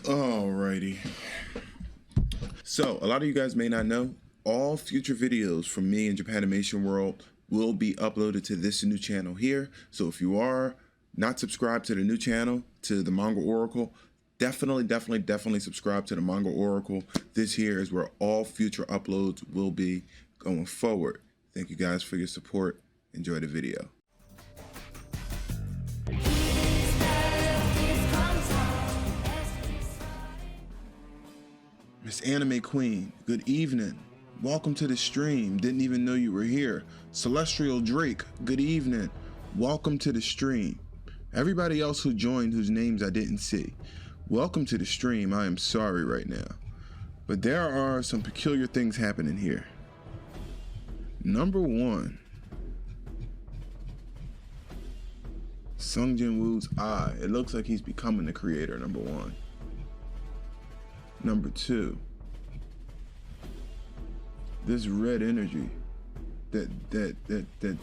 Alrighty. So, a lot of you guys may not know, all future videos from me in Japanimation World will be uploaded to this new channel here. So if you are not subscribed to the new channel, to the Manga Oracle, definitely subscribe to the Manga Oracle. This here is where all future uploads will be going forward. Thank you guys for your support. Enjoy the video. Miss Anime Queen, good evening. Welcome to the stream. Didn't even know you were here. Celestial Drake, good evening. Welcome to the stream. Everybody else who joined whose names I didn't see, welcome to the stream. I am sorry right now, but there are some peculiar things happening here. Number one, Sung Jin Woo's eye. It looks like he's becoming the creator, number one. Number two, this red energy that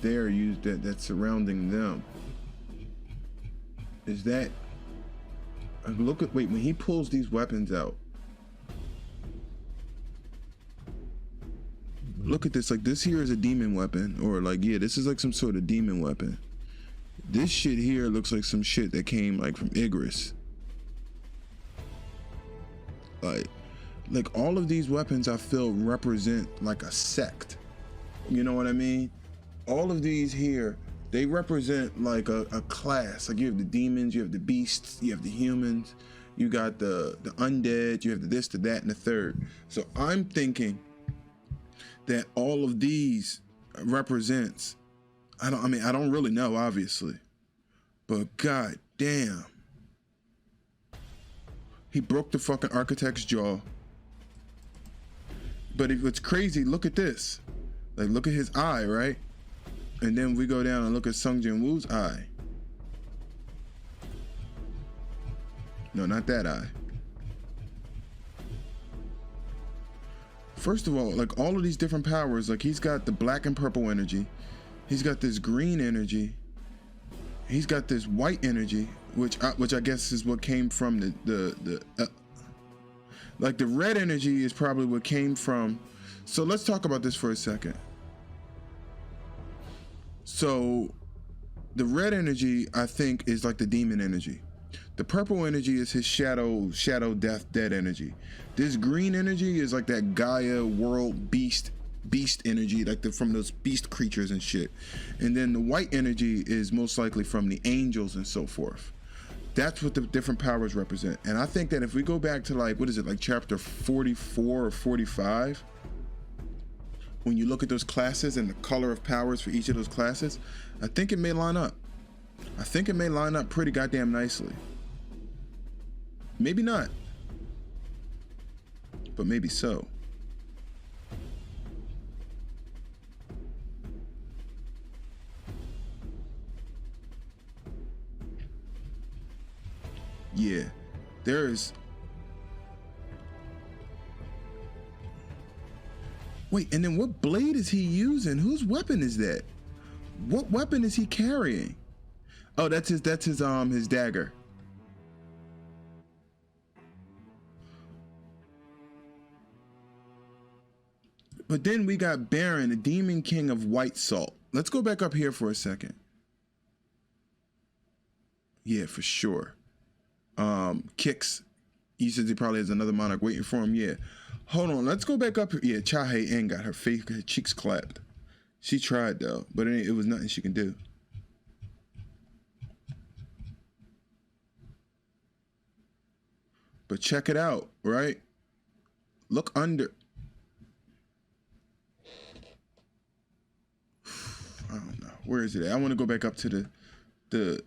they are used, that's surrounding them. Is that, look at, wait, when he pulls these weapons out, look at this, like this here is a demon weapon, or like, yeah, this is like some sort of demon weapon. This shit here looks like some shit that came like from Igris. Like all of these weapons I feel represent like a sect. You know what I mean? All of these here, they represent like a class. Like you have the demons, you have the beasts, you have the humans, you got the undead, you have the this, the that, and the third. So I'm thinking that all of these represents, I don't really know, obviously, but god damn. He broke the fucking architect's jaw. But what's crazy, look at this. Like, look at his eye, right? And then we go down and look at Sung Jin Woo's eye. No, not that eye. First of all, like all of these different powers, like he's got the black and purple energy. He's got this green energy. He's got this white energy, which I guess is what came from like the red energy is probably what came from. So let's talk about this for a second. So the red energy, I think, is like the demon energy. The purple energy is his shadow, death, dead energy. This green energy is like that Gaia world beast energy, like from those beast creatures and shit. And then the white energy is most likely from the angels and so forth. That's what the different powers represent. And I think that if we go back to like, what is it, like chapter 44 or 45, when you look at those classes and the color of powers for each of those classes, I think it may line up. I think it may line up pretty goddamn nicely. Maybe not, but maybe so. Yeah, there's, wait, and then what blade is he using? Whose weapon is that? What weapon is he carrying? Oh, that's his dagger. But then we got Barron, the Demon King of White Salt. Let's go back up here for a second. Yeah, for sure. Kicks, he says he probably has another monarch waiting for him. Yeah, hold on, let's go back up here. Yeah, Chahae-en got her face, her cheeks clapped. She tried though, but it was nothing she can do. But check it out, right? Look under. I don't know, where is it at? I want to go back up to the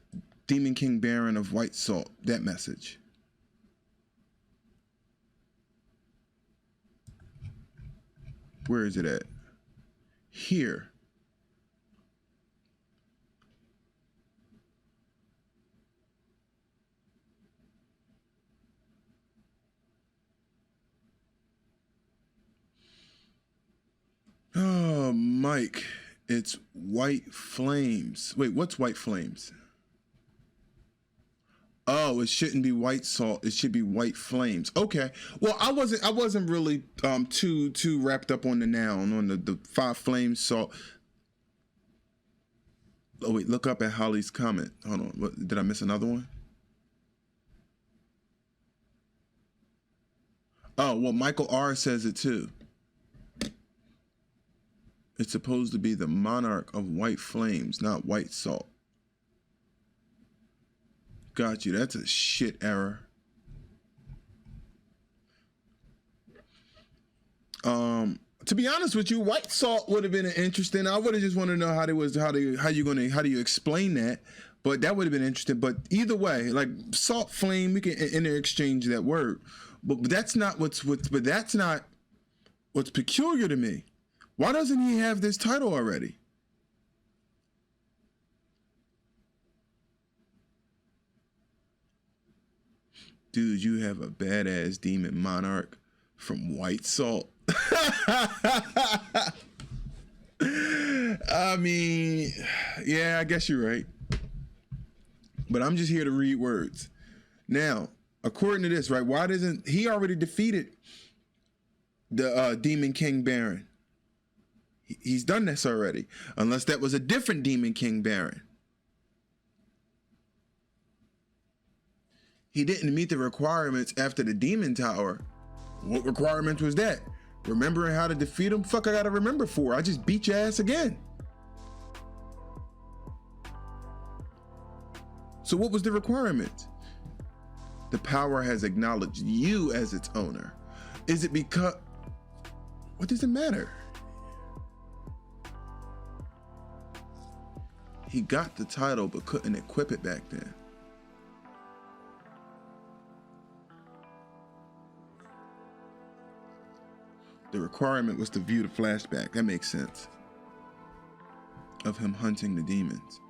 Demon King Barron of White Salt, that message. Where is it at? Here. Oh, Mike, it's White Flames. Wait, what's White Flames? Oh, Oh, it shouldn't be white salt. It should be white flames. Okay. Well, I wasn't really too wrapped up on the noun, on the five flames salt. Oh wait, look up at Holly's comment. Hold on. What, did I miss another one? Oh, well, Michael R says it too. It's supposed to be the monarch of white flames, not white salt. Got you. That's a shit error. To be honest with you, white salt would have been interesting. I would have just wanted to know how do you explain that? But that would have been interesting. But either way, like salt flame, we can interchange that word. But that's not what's peculiar to me. Why doesn't he have this title already? Dude, you have a badass demon monarch from white salt. I mean, yeah, I guess you're right. But I'm just here to read words. Now, according to this, right, why doesn't he already defeated the Demon King Barron? He's done this already. Unless that was a different Demon King Barron. He didn't meet the requirements after the Demon Tower. What requirement was that? Remembering how to defeat him? Fuck, I gotta remember for. I just beat your ass again. So what was the requirement? The power has acknowledged you as its owner. Is it because... What does it matter? He got the title but couldn't equip it back then. The requirement was to view the flashback. That makes sense. Of him hunting the demons.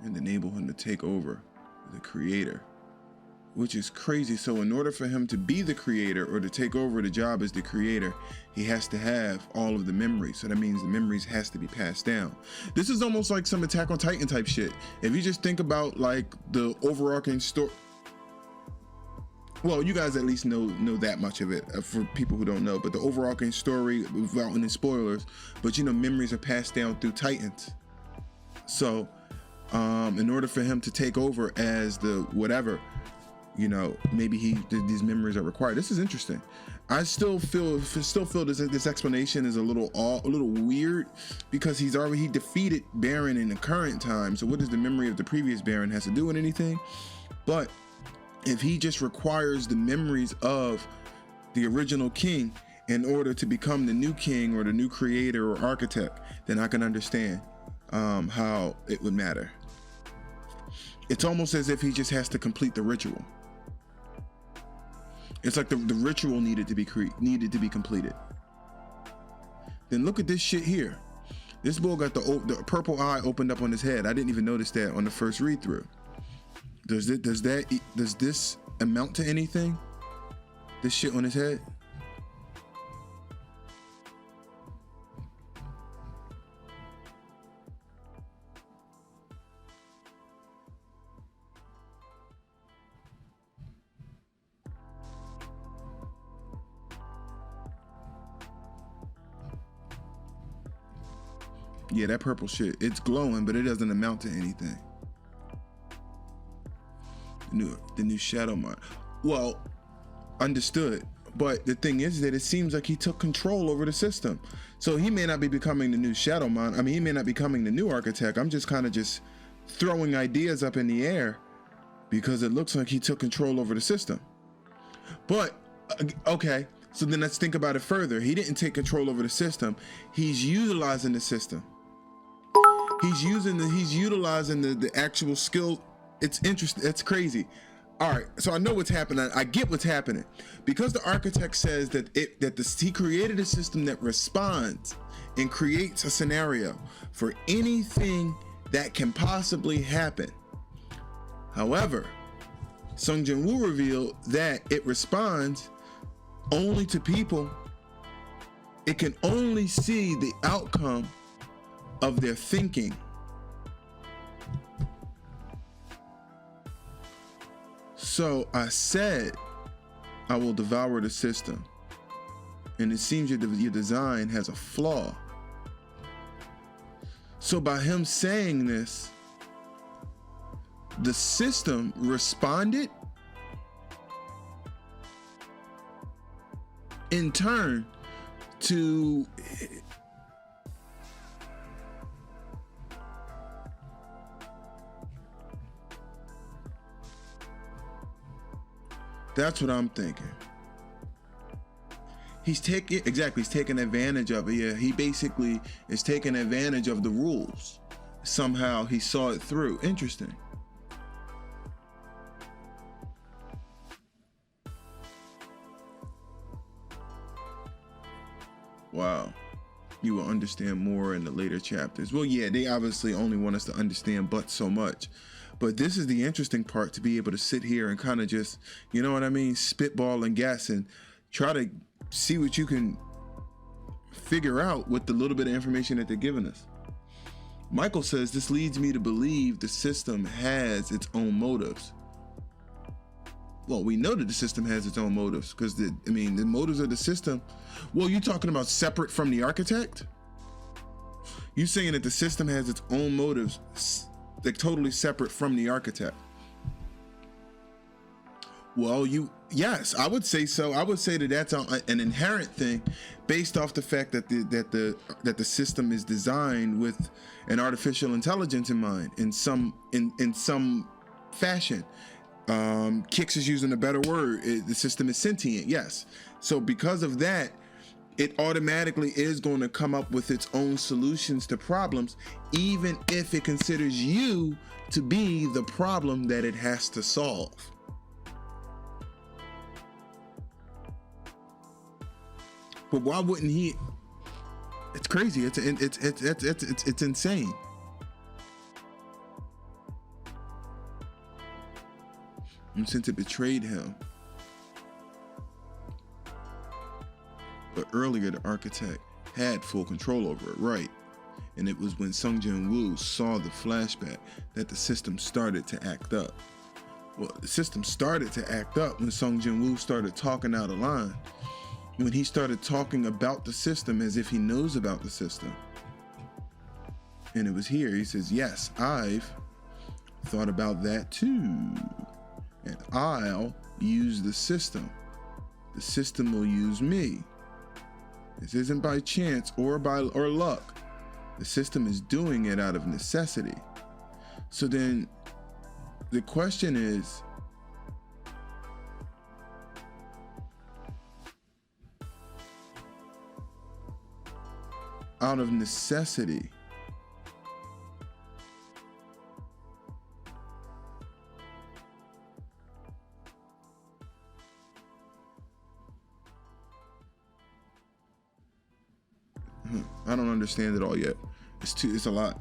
And enable him to take over the creator. Which is crazy. So in order for him to be the creator or to take over the job as the creator, he has to have all of the memories. So that means the memories has to be passed down. This is almost like some Attack on Titan type shit. If you just think about like the overarching story. Well, you guys at least know that much of it for people who don't know, but the overarching story without any spoilers, but you know, memories are passed down through Titans. So in order for him to take over as the whatever, you know, maybe these memories are required. This is interesting. I still feel this explanation is a little weird because he defeated Barron in the current time. So what does the memory of the previous Barron has to do with anything? But if he just requires the memories of the original king in order to become the new king or the new creator or architect, then I can understand how it would matter. It's almost as if he just has to complete the ritual. It's like the ritual needed to be completed. Then look at this shit here. This bull got the purple eye opened up on his head. I didn't even notice that on the first read through. Does this amount to anything? This shit on his head? Yeah, that purple shit, it's glowing, but it doesn't amount to anything. The new shadow mod. Well, understood. But the thing is that it seems like he took control over the system. So he may not be becoming the new shadow mod. I mean, he may not be becoming the new architect. I'm just kind of throwing ideas up in the air because it looks like he took control over the system. But, okay, so then let's think about it further. He didn't take control over the system. He's utilizing the system. He's utilizing the actual skill. It's interesting. That's crazy. All right, so I know what's happening. I get what's happening because the architect says that he created a system that responds and creates a scenario for anything that can possibly happen. However, Sung Jin Woo revealed that it responds only to people. It can only see the outcome of their thinking. So I said, I will devour the system. And it seems your design has a flaw. So by him saying this, the system responded in turn to that's what I'm thinking. He's taking advantage of it. Yeah, he basically is taking advantage of the rules. Somehow he saw it through. Interesting. Wow. You will understand more in the later chapters. Well, yeah, they obviously only want us to understand but so much. But this is the interesting part, to be able to sit here and kind of just, you know what I mean, spitball and gas and try to see what you can figure out with the little bit of information that they're giving us. Michael says, this leads me to believe the system has its own motives. Well, we know that the system has its own motives because the motives of the system. Well, you're talking about separate from the architect? You're saying that the system has its own motives, like totally separate from the architect. Well, yes, I would say so. I would say that that's an inherent thing, based off the fact that the system is designed with an artificial intelligence in mind, in some fashion. Kix is using a better word. The system is sentient, yes. So because of that, it automatically is going to come up with its own solutions to problems, even if it considers you to be the problem that it has to solve. But why wouldn't he? It's crazy. It's insane. And since it betrayed him. But earlier, the architect had full control over it, right? And it was when Sung Jin Woo saw the flashback that the system started to act up. Well, the system started to act up when Sung Jin Woo started talking out of line. When he started talking about the system as if he knows about the system. And it was here, he says, yes, I've thought about that too. And I'll use the system. The system will use me. This isn't by chance or luck. The system is doing it out of necessity. So then the question is, out of necessity, I don't understand it all yet. It's a lot.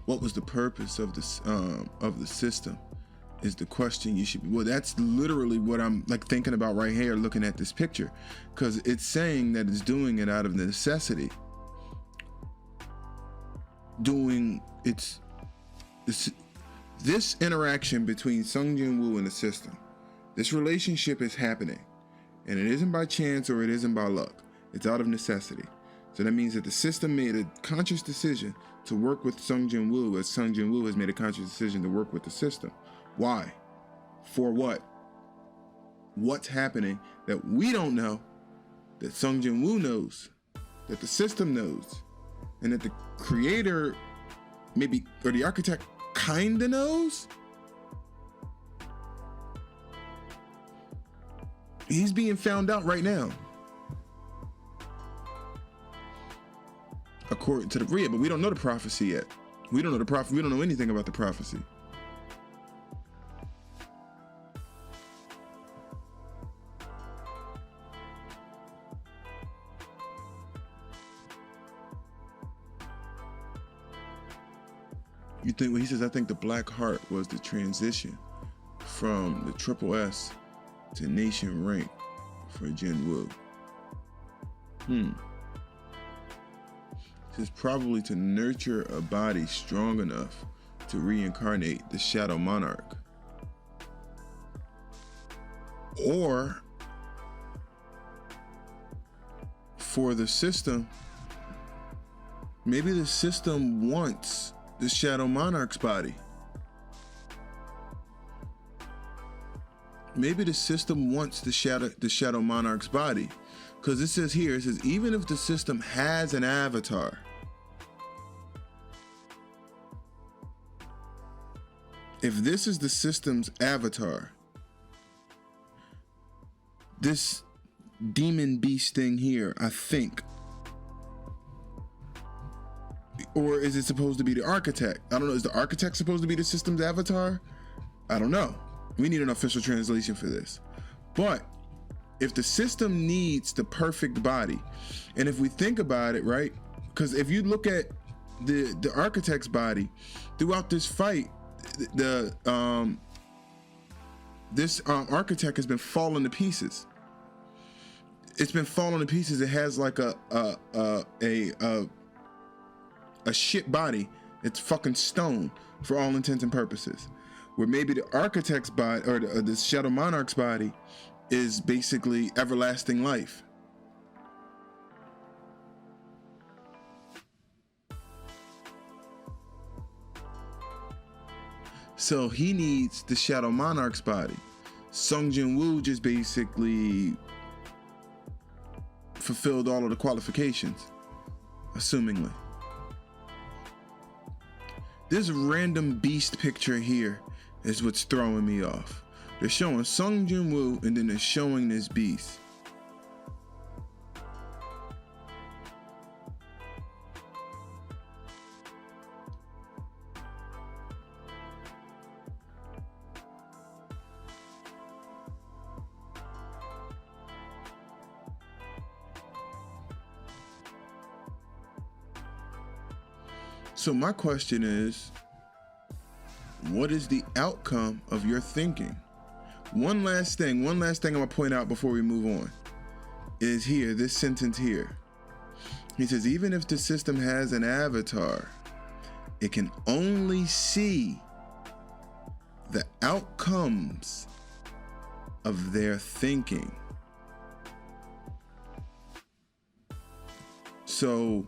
What was the purpose of this of the system is the question you should be. Well, that's literally what I'm like thinking about right here, looking at this picture, because it's saying that it's doing it out of necessity. This interaction between Sung Jin Woo and the system, this relationship is happening. And it isn't by chance or it isn't by luck. It's out of necessity. So that means that the system made a conscious decision to work with Sung Jin Woo, as Sung Jin Woo has made a conscious decision to work with the system. Why? For what? What's happening that we don't know, that Sung Jin Woo knows, that the system knows, and that the creator maybe, or the architect kinda knows? He's being found out right now. According to the but we don't know the prophecy yet. We don't know the prophet. We don't know anything about the prophecy. You think, well, he says, I think the Black Heart was the transition from the Triple S to nation rank for Jin Woo. This is probably to nurture a body strong enough to reincarnate the Shadow Monarch. Or for the system, maybe the system wants the Shadow Monarch's body. Maybe the system wants the Shadow Monarch's body. Because it says here, it says, even if the system has an avatar, if this is the system's avatar, this demon beast thing here, I think, or is it supposed to be the architect? I don't know. Is the architect supposed to be the system's avatar? I don't know. We need an official translation for this. But if the system needs the perfect body, and if we think about it, right? Because if you look at the architect's body throughout this fight, this architect has been falling to pieces. It's been falling to pieces. It has like a shit body. It's fucking stone for all intents and purposes. Where maybe the architect's body or the Shadow Monarch's body is basically everlasting life. So he needs the Shadow Monarch's body. Sung Jin Woo just basically fulfilled all of the qualifications, assumingly. This random beast picture here is what's throwing me off. They're showing Sung Jin Woo and then they're showing this beast. So my question is, what is the outcome of your thinking? One last thing I'm gonna point out before we move on is here, this sentence here. He says, even if the system has an avatar, it can only see the outcomes of their thinking. So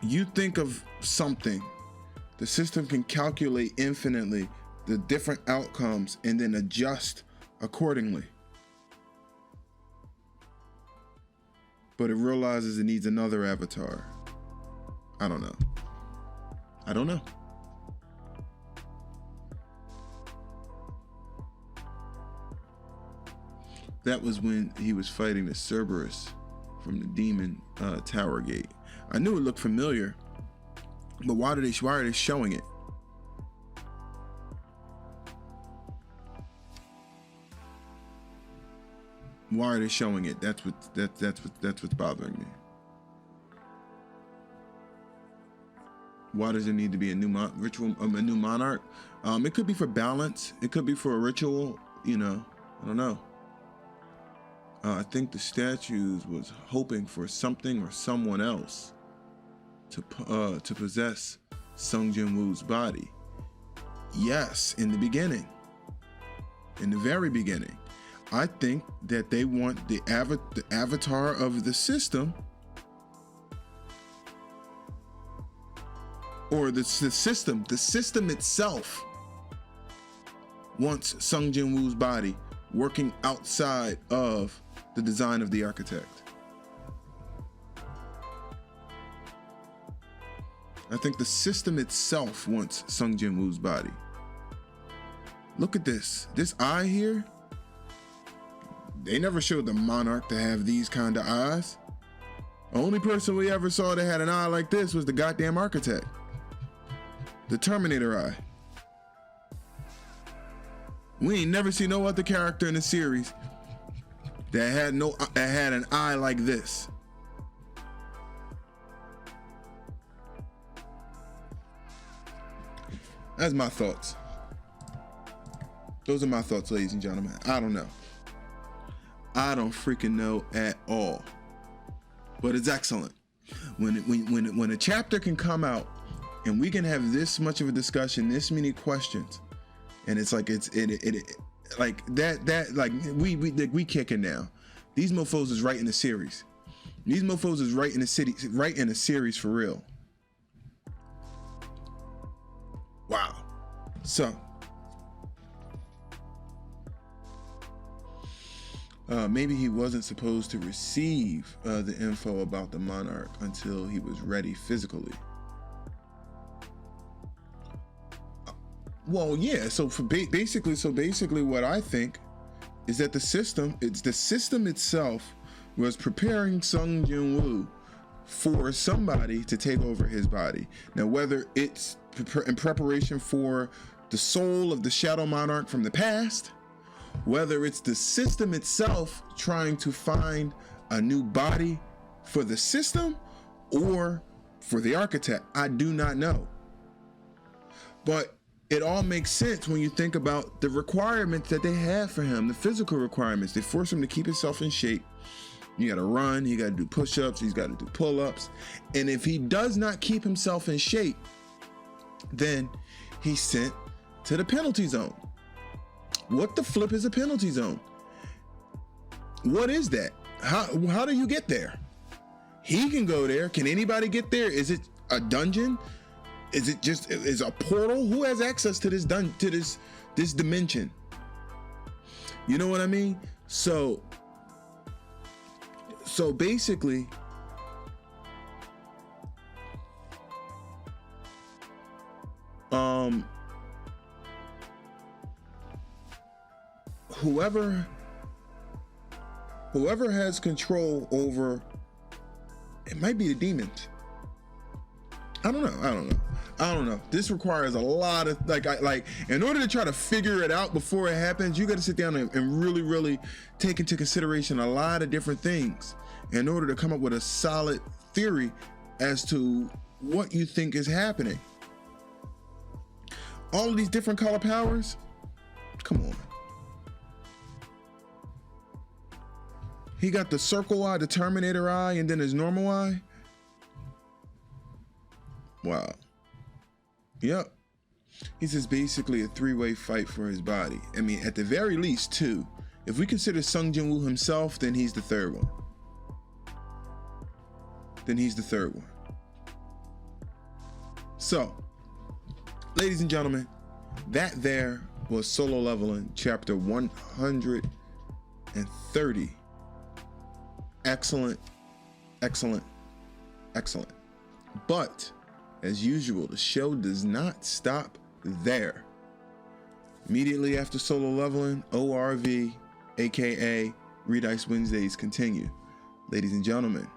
you think of something, the system can calculate infinitely the different outcomes and then adjust accordingly. But it realizes it needs another avatar. I don't know. That was when he was fighting the Cerberus from the demon Tower Gate. I knew it looked familiar, but why are they showing it? Why are they showing it? That's what's bothering me. Why does there need to be a new ritual, a new monarch? It could be for balance. It could be for a ritual. You know, I don't know. I think the statues was hoping for something or someone else to possess Sung Jin Woo's body. Yes, in the beginning, in the very beginning, I think that they want the avatar of the system, or the system itself wants Sung Jin Woo's body working outside of the design of the architect. I think the system itself wants Sung Jin Woo's body. Look at this eye here. They never showed the monarch to have these kind of eyes. The only person we ever saw that had an eye like this was the goddamn architect. The Terminator eye. We ain't never seen no other character in the series that had an eye like this. That's my thoughts. Those are my thoughts, ladies and gentlemen. I don't know. I don't freaking know at all. But it's excellent. When a chapter can come out and we can have this much of a discussion, this many questions, and it's like like that like we kicking now. These mofos is writing a series. These mofos is writing a series for real. Wow. So maybe he wasn't supposed to receive the info about the monarch until he was ready physically. Well, yeah. So for basically, what I think is that the system itself was preparing Sung Jin-woo for somebody to take over his body. Now, whether it's in preparation for the soul of the Shadow Monarch from the past, whether it's the system itself trying to find a new body for the system or for the architect, I do not know. But it all makes sense when you think about the requirements that they have for him, the physical requirements. They force him to keep himself in shape. You gotta run, he gotta do push-ups, he's gotta do pull-ups. And if he does not keep himself in shape, then he's sent to the penalty zone. What the flip is a penalty zone? What is that? How do you get there? He can go there. Can anybody get there? Is it a dungeon? Is a portal? Who has access to this this dimension? You know what I mean? So basically, whoever has control over, it might be the demons. I don't know. This requires a lot of like in order to try to figure it out before it happens, you got to sit down and really take into consideration a lot of different things in order to come up with a solid theory as to what you think is happening. All of these different color powers, come on. He got the circle eye, the Terminator eye, and then his normal eye. Wow. Yep. This is basically a three-way fight for his body. I mean, at the very least, two. If we consider Sung Jin-woo himself, then he's the third one. So, ladies and gentlemen, that there was Solo Leveling, chapter 130. Excellent. But, as usual, the show does not stop there. Immediately after Solo Leveling, ORV, aka Read Ice Wednesdays, continue. Ladies and gentlemen,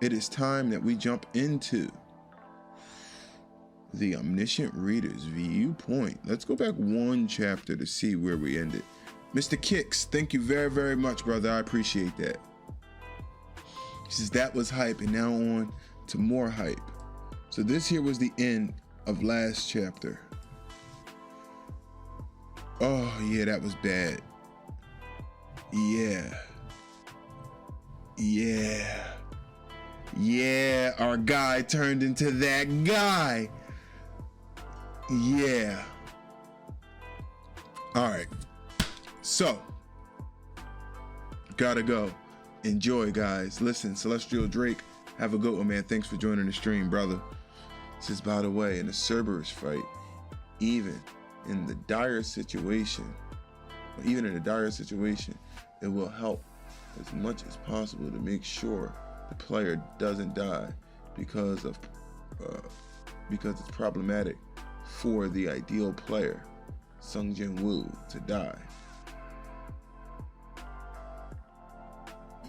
it is time that we jump into the Omniscient Reader's Viewpoint. Let's go back one chapter to see where we ended. Mr. Kicks, thank you very, very much, brother. I appreciate that. He says that was hype, and now on to more hype. So this here was the end of last chapter. Oh yeah, that was bad. Yeah, our guy turned into that guy. Yeah. All right. So, gotta go. Enjoy, guys. Listen, Celestial Drake, have a good one, man. Thanks for joining the stream, brother. This is, by the way, in a Cerberus fight, even in the dire situation, it will help as much as possible to make sure the player doesn't die because it's problematic for the ideal player, Sung Jin-woo, to die.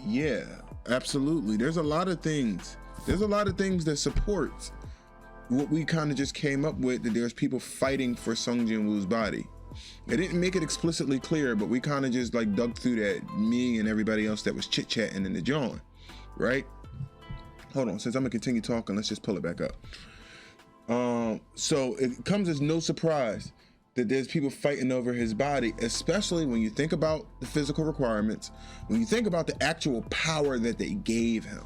Yeah, absolutely. There's a lot of things that support what we kind of just came up with, that there's people fighting for Sung Jin-woo's body. It didn't make it explicitly clear, but we kind of just like dug through that, me and everybody else that was chit-chatting in the joint, right? Hold on, since I'm gonna continue talking, let's just pull it back up. So it comes as no surprise that there's people fighting over his body, especially when you think about the physical requirements, when you think about the actual power that they gave him.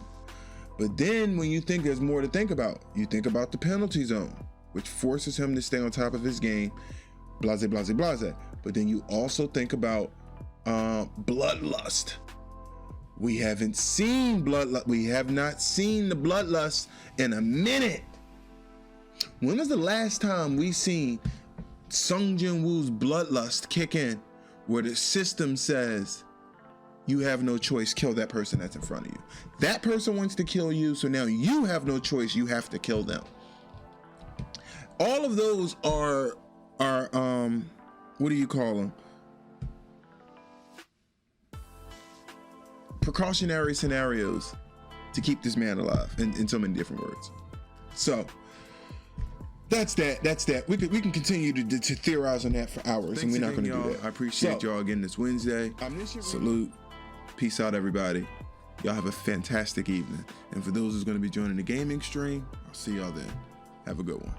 But then when you think there's more to think about, you think about the penalty zone, which forces him to stay on top of his game, blase, blase, blase. But then you also think about bloodlust. We haven't seen bloodlust. We have not seen the bloodlust in a minute. When was the last time we seen Sung Jin Woo's bloodlust kick in, where the system says you have no choice, kill that person that's in front of you? That person wants to kill you, so now you have no choice, you have to kill them. All of those are what do you call them? Precautionary scenarios to keep this man alive in so many different words. So that's that. We can continue to theorize on that for hours. Thanks, and we're not going to do that. I appreciate y'all again this Wednesday. Salute. Peace out, everybody. Y'all have a fantastic evening. And for those who's going to be joining the gaming stream, I'll see y'all then. Have a good one.